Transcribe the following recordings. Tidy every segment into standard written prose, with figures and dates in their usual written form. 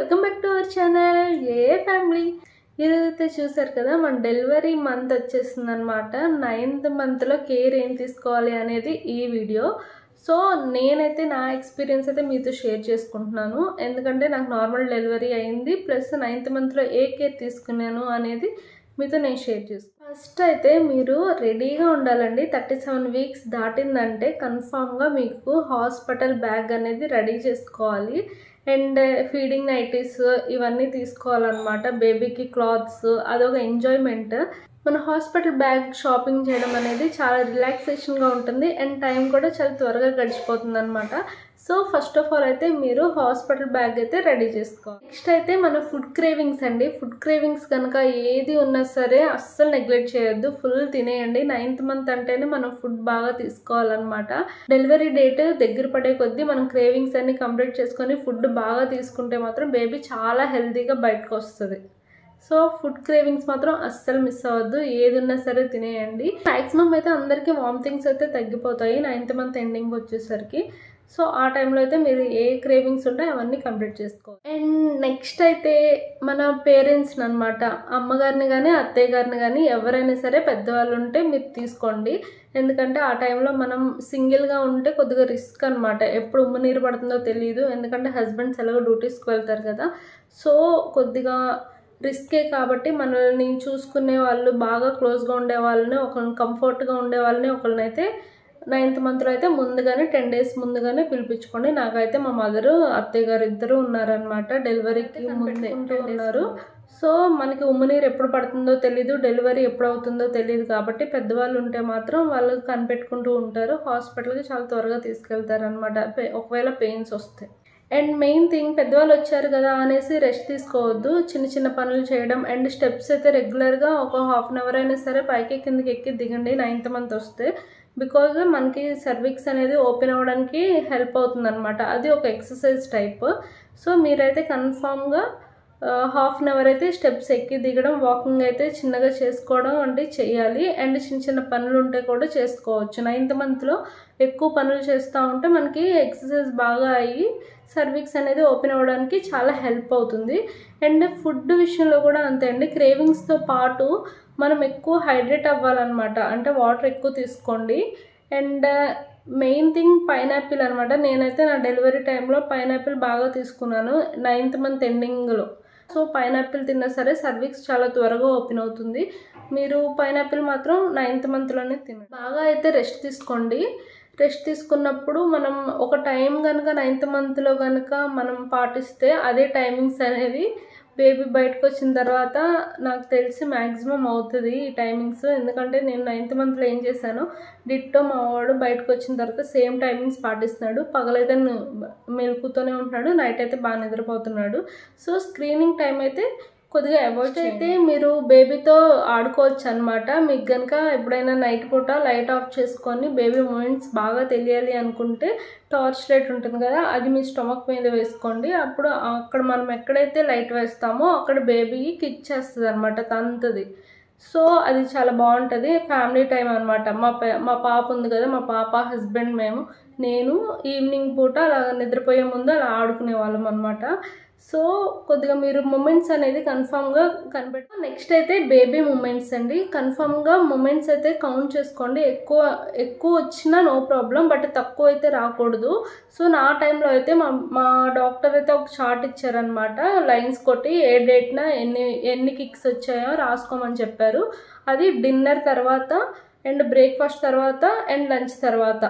Welcome back to our channel A family. ఈరోజైతే చూసారు కదా, మన డెలివరీ మంత్ వచ్చేస్తుంది అనమాట. 9th మంత్లో కేర్ ఏం తీసుకోవాలి అనేది ఈ వీడియో. సో నేనైతే నా ఎక్స్పీరియన్స్ అయితే మీతో షేర్ చేసుకుంటున్నాను, ఎందుకంటే నాకు నార్మల్ డెలివరీ అయింది, ప్లస్ 9th మంత్లో ఏ కేర్ తీసుకున్నాను అనేది మీతో నేను షేర్ చేసుకున్నాను. ఫస్ట్ అయితే మీరు రెడీగా ఉండాలండి. 37 వీక్స్ దాటిందంటే కన్ఫామ్గా మీకు హాస్పిటల్ బ్యాగ్ అనేది రెడీ చేసుకోవాలి. అండ్ ఫీడింగ్ నైటీస్ ఇవన్నీ తీసుకోవాలన్నమాట. బేబీకి క్లాత్స్, అదొక ఎంజాయ్మెంట్. మన హాస్పిటల్ బ్యాగ్ షాపింగ్ చేయడం అనేది చాలా రిలాక్సేషన్గా ఉంటుంది అండ్ టైం కూడా చాలా త్వరగా గడిచిపోతుంది అనమాట. సో ఫస్ట్ ఆఫ్ ఆల్ అయితే మీరు హాస్పిటల్ బ్యాగ్ అయితే రెడీ చేసుకోవాలి. నెక్స్ట్ అయితే మన ఫుడ్ క్రేవింగ్స్ అండి. ఫుడ్ క్రేవింగ్స్ కనుక ఏది ఉన్నా సరే అస్సలు నెగ్లెక్ట్ చేయొద్దు, ఫుల్ తినేయండి. 9th మంత్ అంటేనే మనం ఫుడ్ బాగా తీసుకోవాలన్నమాట. డెలివరీ డేట్ దగ్గర పడే కొద్దీ మనం క్రేవింగ్స్ అన్ని కంప్లీట్ చేసుకొని ఫుడ్ బాగా తీసుకుంటే మాత్రం బేబీ చాలా హెల్తీగా బయటకు వస్తుంది. సో ఫుడ్ క్రేవింగ్స్ మాత్రం అస్సలు మిస్ అవ్వద్దు, ఏది ఉన్నా సరే తినేయండి. మ్యాక్సిమం అయితే అందరికీ వామిటింగ్స్ అయితే తగ్గిపోతాయి 9th మంత్ ఎండింగ్ వచ్చేసరికి. సో ఆ టైంలో అయితే మీరు ఏ క్రేవింగ్స్ ఉంటాయో అవన్నీ కంప్లీట్ చేసుకోవాలి. అండ్ నెక్స్ట్ అయితే మన పేరెంట్స్ని అనమాట, అమ్మగారిని కానీ అత్తయ్య గారిని కానీ ఎవరైనా సరే పెద్దవాళ్ళు ఉంటే మీరు తీసుకోండి. ఎందుకంటే ఆ టైంలో మనం సింగిల్గా ఉంటే కొద్దిగా రిస్క్ అనమాట. ఎప్పుడు ఉమ్మ నీరు పడుతుందో తెలియదు, ఎందుకంటే హస్బెండ్స్ ఎలాగో డ్యూటీస్కి వెళ్తారు కదా. సో కొద్దిగా రిస్కే కాబట్టి మనల్ని చూసుకునే వాళ్ళు, బాగా క్లోజ్గా ఉండే వాళ్ళని, ఒకరిని కంఫర్ట్గా ఉండే వాళ్ళని ఒకరినైతే 9th మంత్లో అయితే ముందుగానే 10 days ముందుగానే పిలిపించుకోండి. నాకైతే మా మదరు అత్తయ్య గారు ఇద్దరు ఉన్నారనమాట, డెలివరీకి ముందే ఉన్నారు. సో మనకి ఉమ్మనీరు ఎప్పుడు పడుతుందో తెలీదు, డెలివరీ ఎప్పుడు అవుతుందో తెలియదు కాబట్టి పెద్దవాళ్ళు ఉంటే మాత్రం వాళ్ళు కనిపెట్టుకుంటూ ఉంటారు. హాస్పిటల్కి చాలా త్వరగా తీసుకెళ్తారు అనమాట ఒకవేళ పెయిన్స్ వస్తే. అండ్ మెయిన్ థింగ్, పెద్దవాళ్ళు వచ్చారు కదా అనేసి రెస్ట్ తీసుకోవద్దు. చిన్న చిన్న పనులు చేయడం అండ్ స్టెప్స్ అయితే రెగ్యులర్గా ఒక 1/2 hour అయినా సరే పైకి కిందకి ఎక్కి దిగండి 9th మంత్ వస్తే. బికాజ్ మనకి సర్విక్స్ అనేది ఓపెన్ అవ్వడానికి హెల్ప్ అవుతుంది అనమాట. అది ఒక ఎక్సర్సైజ్ టైప్. సో మీరైతే కన్ఫామ్గా 1/2 hour అయితే స్టెప్స్ ఎక్కి దిగడం, వాకింగ్ అయితే చిన్నగా చేసుకోవడం అంటే చేయాలి. అండ్ చిన్న చిన్న పనులు ఉంటే కూడా చేసుకోవచ్చు. 9th మంత్లో ఎక్కువ పనులు చేస్తూ ఉంటే మనకి ఎక్సర్సైజ్ బాగా అయ్యి సర్విక్స్ అనేది ఓపెన్ అవ్వడానికి చాలా హెల్ప్ అవుతుంది. అండ్ ఫుడ్ విషయంలో కూడా అంతే అండి. క్రేవింగ్స్తో పాటు మనం ఎక్కువ హైడ్రేట్ అవ్వాలన్నమాట, అంటే వాటర్ ఎక్కువ తీసుకోండి. అండ్ మెయిన్ థింగ్ పైనాపిల్ అనమాట. నేనైతే నా డెలివరీ టైంలో పైనాపిల్ బాగా తీసుకున్నాను 9th మంత్ ఎండింగ్లో. సో పైనాపిల్ తిన్నా సరే సర్విక్స్ చాలా త్వరగా ఓపెన్ అవుతుంది. మీరు పైనాపిల్ మాత్రం 9th మంత్లోనే తినండి. బాగా అయితే రెస్ట్ తీసుకోండి. రెస్ట్ తీసుకున్నప్పుడు మనం ఒక టైం కనుక 9th మంత్లో కనుక మనం పాటిస్తే అదే టైమింగ్స్ అనేవి బేబీ బయటకు వచ్చిన తర్వాత నాకు తెలిసి మ్యాక్సిమం అవుతుంది ఈ టైమింగ్స్. ఎందుకంటే నేను 9th మంత్లో ఏం చేశాను, డిట్టో మా వాడు బయటకు వచ్చిన తర్వాత సేమ్ టైమింగ్స్ పాటిస్తున్నాడు. పగలైతే మెలుకుతూనే ఉంటున్నాడు, నైట్ అయితే బాగా నిద్రపోతున్నాడు. సో స్క్రీనింగ్ టైం అయితే కొద్దిగా అవాయిడ్ అయితే మీరు బేబీతో ఆడుకోవచ్చు అనమాట. మీకు కనుక ఎప్పుడైనా నైట్ పూట లైట్ ఆఫ్ చేసుకొని బేబీ మూమెంట్స్ బాగా తెలియాలి అనుకుంటే టార్చ్ లైట్ ఉంటుంది కదా, అది మీ స్టమక్ మీద వేసుకోండి. అప్పుడు అక్కడ మనం ఎక్కడైతే లైట్ వేస్తామో అక్కడ బేబీకి కిక్ చేస్తుంది అనమాట, తంతది. సో అది చాలా బాగుంటుంది. ఫ్యామిలీ టైం అనమాట. మా పాప ఉంది కదా, మా పాప, హస్బెండ్, నేను ఈవినింగ్ పూట అలా నిద్రపోయే ముందు అలా ఆడుకునే వాళ్ళం అనమాట. సో కొద్దిగా మీరు మూమెంట్స్ అనేది కన్ఫామ్గా కనిపెట్టు. నెక్స్ట్ అయితే బేబీ మూమెంట్స్ అండి. కన్ఫామ్గా మూమెంట్స్ అయితే కౌంట్ చేసుకోండి. ఎక్కువ వచ్చినా నో ప్రాబ్లం, బట్ తక్కువ అయితే రాకూడదు. సో నా టైంలో అయితే మా డాక్టర్ అయితే ఒక చార్ట్ ఇచ్చారనమాట, లైన్స్ కొట్టి ఏ డేట్న ఎన్ని కిక్స్ వచ్చాయో రాసుకోమని చెప్పారు. అది డిన్నర్ తర్వాత అండ్ బ్రేక్ఫాస్ట్ తర్వాత అండ్ లంచ్ తర్వాత.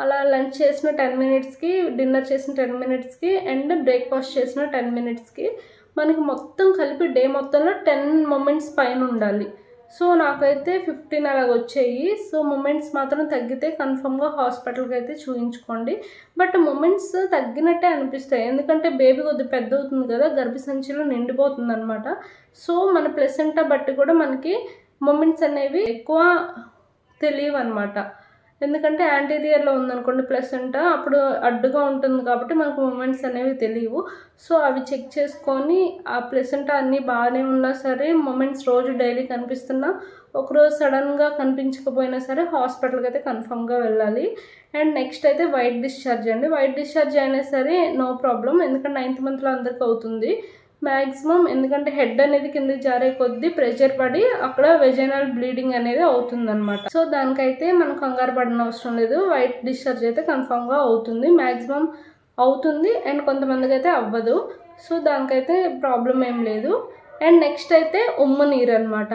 అలా లంచ్ చేసిన 10 minutesకి, డిన్నర్ చేసిన 10 minutesకి అండ్ బ్రేక్ఫాస్ట్ చేసిన 10 minutesకి మనకి మొత్తం కలిపి డే మొత్తంలో 10 moments పైన ఉండాలి. సో నాకైతే 15 అలాగ వచ్చాయి. సో మూమెంట్స్ మాత్రం తగ్గితే కన్ఫర్మ్గా హాస్పిటల్కి అయితే చూపించుకోండి. బట్ మూమెంట్స్ తగ్గినట్టే అనిపిస్తాయి, ఎందుకంటే బేబీ కొద్దిగా పెద్ద అవుతుంది కదా, గర్భసంచిలో నిండిపోతుంది అనమాట. సో మన ప్లెసెంటా బట్టి కూడా మనకి మూమెంట్స్ అనేవి ఎక్కువ తెలియవు అనమాట. ఎందుకంటే యాంటీరియర్లో ఉందనుకోండి ప్లసెంటా, అప్పుడు అడ్డుగా ఉంటుంది కాబట్టి మనకు మూమెంట్స్ అనేవి తెలియవు. సో అవి చెక్ చేసుకొని ఆ ప్లసెంటా అన్నీ బాగానే ఉన్నా సరే మూమెంట్స్ రోజు డైలీ కనిపిస్తున్నా ఒకరోజు సడన్గా కనిపించకపోయినా సరే హాస్పిటల్కి అయితే కన్ఫర్మ్గా వెళ్ళాలి. అండ్ నెక్స్ట్ అయితే వైట్ డిశ్చార్జ్ అండి. వైట్ డిశ్చార్జ్ అయినా సరే నో ప్రాబ్లం, ఎందుకంటే 9th మంత్లో అందరికీ అవుతుంది మ్యాక్సిమం. ఎందుకంటే హెడ్ అనేది కిందకి జారే కొద్దీ ప్రెషర్ పడి అక్కడ వెజైనల్ బ్లీడింగ్ అనేది అవుతుందన్నమాట. సో దానికైతే మనం కంగారు పడిన అవసరం లేదు. వైట్ డిశ్చార్జ్ అయితే కన్ఫామ్గా అవుతుంది, మ్యాక్సిమం అవుతుంది. అండ్ కొంతమందికి అయితే అవ్వదు, సో దానికైతే ప్రాబ్లం ఏం లేదు. అండ్ నెక్స్ట్ అయితే ఉమ్ము నీరు అనమాట.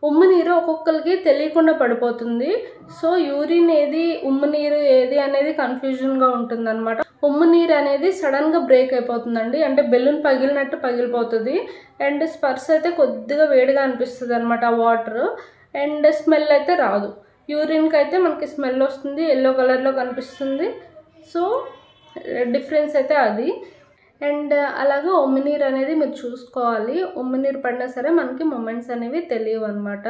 ఉమ్ము నీరు ఒక్కొక్కరికి తెలియకుండా పడిపోతుంది. సో యూరిన్ ఏది ఉమ్ము నీరు ఏది అనేది కన్ఫ్యూజన్గా ఉంటుంది అనమాట. ఉమ్ము నీరు అనేది సడన్గా బ్రేక్ అయిపోతుందండి, అంటే బెలూన్ పగిలినట్టు పగిలిపోతుంది. అండ్ స్పర్శ అయితే కొద్దిగా వేడిగా అనిపిస్తుంది అనమాట ఆ వాటర్. అండ్ స్మెల్ అయితే రాదు. యూరిన్కి అయితే మనకి స్మెల్ వస్తుంది, ఎల్లో కలర్లో కనిపిస్తుంది. సో డిఫరెన్స్ అయితే అది. అండ్ అలాగే ఉమ్మినీరు అనేది మీరు చూసుకోవాలి. ఉమ్మినీరు పడినా సరే మనకి మూమెంట్స్ అనేవి తెలియవు అనమాట.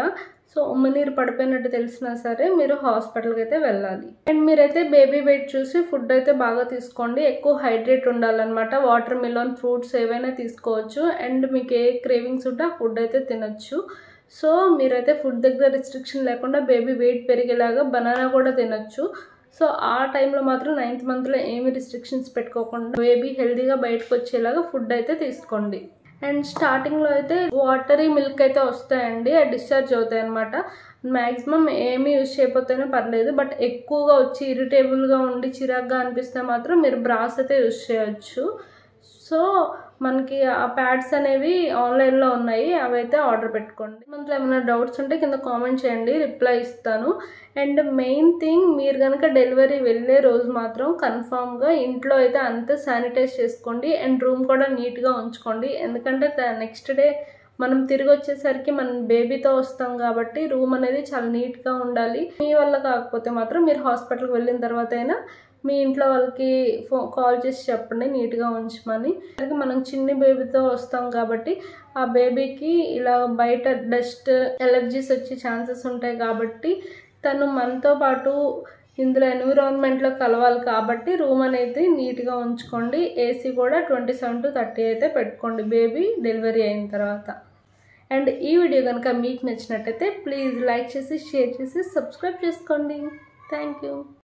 సో ఉమ్మినీరు పడిపోయినట్టు తెలిసినా సరే మీరు హాస్పిటల్కి అయితే వెళ్ళాలి. అండ్ మీరైతే బేబీ వెయిట్ చూసి ఫుడ్ అయితే బాగా తీసుకోండి. ఎక్కువ హైడ్రేట్ ఉండాలన్నమాట. వాటర్ మిలన్, ఫ్రూట్స్ ఏవైనా తీసుకోవచ్చు. అండ్ మీకు ఏ క్రేవింగ్స్ ఉంటే ఆ ఫుడ్ అయితే తినచ్చు. సో మీరైతే ఫుడ్ దగ్గర రిస్ట్రిక్షన్ లేకుండా బేబీ వెయిట్ పెరిగేలాగా బనానా కూడా తినచ్చు. సో ఆ టైంలో మాత్రం 9th మంత్లో ఏమి రిస్ట్రిక్షన్స్ పెట్టుకోకుండా బేబీ హెల్తీగా బయటకు వచ్చేలాగా ఫుడ్ అయితే తీసుకోండి. అండ్ స్టార్టింగ్లో అయితే వాటరీ మిల్క్ అయితే వస్తాయండి, అది డిశ్చార్జ్ అవుతాయి అనమాట. మ్యాక్సిమం ఏమి యూజ్ చేయకపోతేనే పర్లేదు, బట్ ఎక్కువగా వచ్చి ఇరిటేబుల్గా ఉండి చిరాగ్గా అనిపిస్తే మాత్రం మీరు బ్రాస్ అయితే యూజ్ చేయొచ్చు. సో మనకి ఆ ప్యాడ్స్ అనేవి ఆన్లైన్లో ఉన్నాయి, అవైతే ఆర్డర్ పెట్టుకోండి. మనలో ఏమైనా డౌట్స్ ఉంటే కింద కామెంట్ చేయండి, రిప్లై ఇస్తాను. అండ్ మెయిన్ థింగ్, మీరు కనుక డెలివరీ వెళ్ళే రోజు మాత్రం కన్ఫామ్గా ఇంట్లో అయితే అంతా శానిటైజ్ చేసుకోండి. అండ్ రూమ్ కూడా నీట్గా ఉంచుకోండి, ఎందుకంటే నెక్స్ట్ డే మనం తిరిగి వచ్చేసరికి మనం బేబీతో వస్తాం కాబట్టి రూమ్ అనేది చాలా నీట్గా ఉండాలి. మీ వల్ల కాకపోతే మాత్రం మీరు హాస్పిటల్కి వెళ్ళిన తర్వాత అయినా మీ ఇంట్లో వాళ్ళకి కాల్ చేసి చెప్పండి నీట్గా ఉంచమని. మనం చిన్ని బేబీతో వస్తాం కాబట్టి ఆ బేబీకి ఇలా బయట డస్ట్ ఎలర్జీస్ వచ్చే ఛాన్సెస్ ఉంటాయి కాబట్టి తను మనతో పాటు ఇందులో ఎన్విరాన్మెంట్లో కలవాలి కాబట్టి రూమ్ అనేది నీట్గా ఉంచుకోండి. ఏసీ కూడా 27 to 30 అయితే పెట్టుకోండి బేబీ డెలివరీ అయిన తర్వాత. అండ్ ఈ వీడియో కనుక మీకు నచ్చినట్టయితే ప్లీజ్ లైక్ చేసి, షేర్ చేసి, సబ్స్క్రైబ్ చేసుకోండి. Thank you.